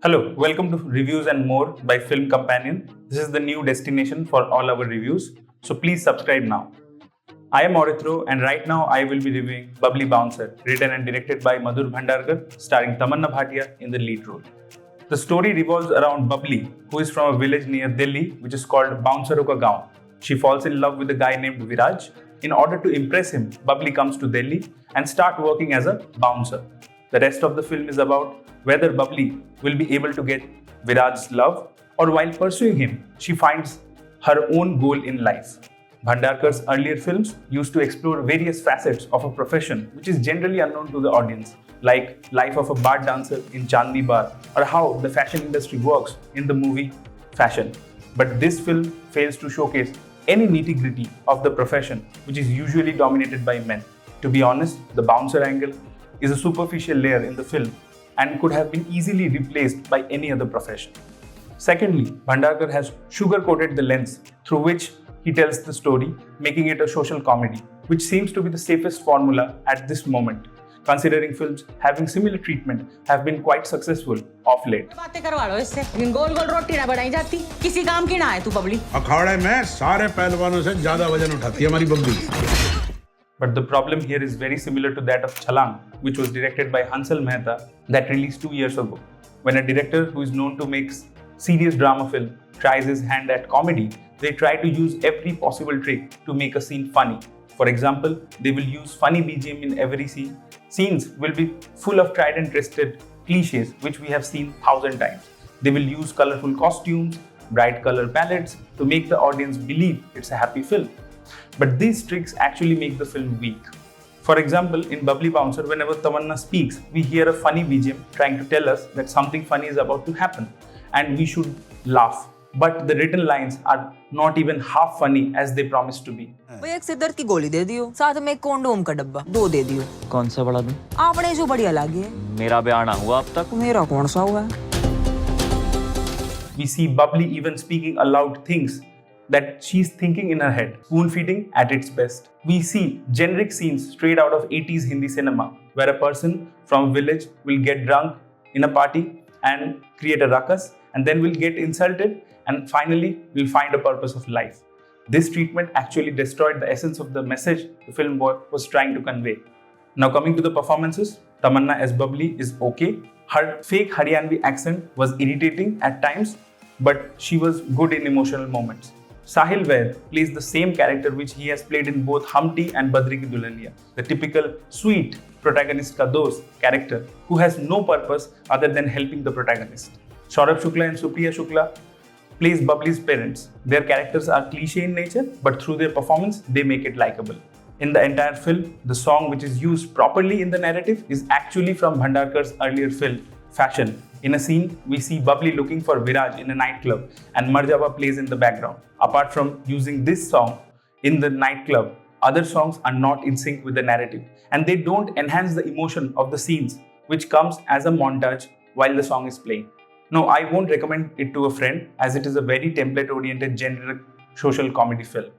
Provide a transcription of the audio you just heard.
Hello, welcome to Reviews and More by Film Companion. This is the new destination for all our reviews, so please subscribe now. I am Aritra and right now I will be reviewing Babli Bouncer, written and directed by Madhur Bhandarkar, starring Tamannaah in the lead role. The story revolves around Babli, who is from a village near Delhi which is called Bouncer Ka Gaon. She falls in love with a guy named Viraj. In order to impress him, Babli comes to Delhi and starts working as a bouncer. The rest of the film is about whether Babli will be able to get Viraj's love, or while pursuing him, she finds her own goal in life. Bhandarkar's earlier films used to explore various facets of a profession which is generally unknown to the audience, like life of a bar dancer in Chandni Bar or how the fashion industry works in the movie Fashion. But this film fails to showcase any nitty-gritty of the profession, which is usually dominated by men. To be honest, the bouncer angle is a superficial layer in the film and could have been easily replaced by any other profession. Secondly, Bhandarkar has sugar-coated the lens through which he tells the story, making it a social comedy, which seems to be the safest formula at this moment, considering films having similar treatment have been quite successful of late. बातें करवा लो इससे, लेकिन गोल गोल रोटी ना बनाई जाती, किसी काम की ना है तू बबली। अखाड़े में सारे पहलवानों से ज्यादा वजन उठाती है हमारी Babli. But the problem here is very similar to that of Chalang, which was directed by Hansal Mehta, that released 2 years ago. When a director who is known to make serious drama film tries his hand at comedy, they try to use every possible trick to make a scene funny. For example, they will use funny BGM in every scene. Scenes will be full of tried and tested cliches, which we have seen 1,000 times. They will use colorful costumes, bright color palettes to make the audience believe it's a happy film. But these tricks actually make the film weak. For example, in Babli Bouncer, whenever Tamannaah speaks, we hear a funny BGM trying to tell us that something funny is about to happen and we should laugh. But the written lines are not even half funny as they promise to be. भैया एक सिरदर्द की गोली दे दियो, साथ में एक condom का डब्बा 2 दे दियो। कौन सा बड़ा दूं? आपने जो बढ़िया लगी है। मेरा ब्याह ना हुआ अब तक। मेरा कौन सा हुआ है? We see Babli even speaking aloud things that she's thinking in her head, spoon feeding at its best. We see generic scenes straight out of 80s Hindi cinema, where a person from a village will get drunk in a party and create a ruckus, and then will get insulted, and finally will find a purpose of life. This treatment actually destroyed the essence of the message the film was trying to convey. Now coming to the performances, Tamannaah as Babli is okay. Her fake Haryanvi accent was irritating at times, but she was good in emotional moments. Sahil Vaid plays the same character which he has played in both Humpty and Badri Ki Dulhaniya, the typical sweet protagonist ka dost character who has no purpose other than helping the protagonist. Saurabh Shukla and Supriya Shukla plays Babli's parents. Their characters are cliché in nature, but through their performance, they make it likable. In the entire film, the song which is used properly in the narrative is actually from Bhandarkar's earlier film, Fashion. In a scene, we see Babli looking for Viraj in a nightclub and Marjaba plays in the background. Apart from using this song in the nightclub, other songs are not in sync with the narrative and they don't enhance the emotion of the scenes, which comes as a montage while the song is playing. No, I won't recommend it to a friend as it is a very template-oriented generic social comedy film.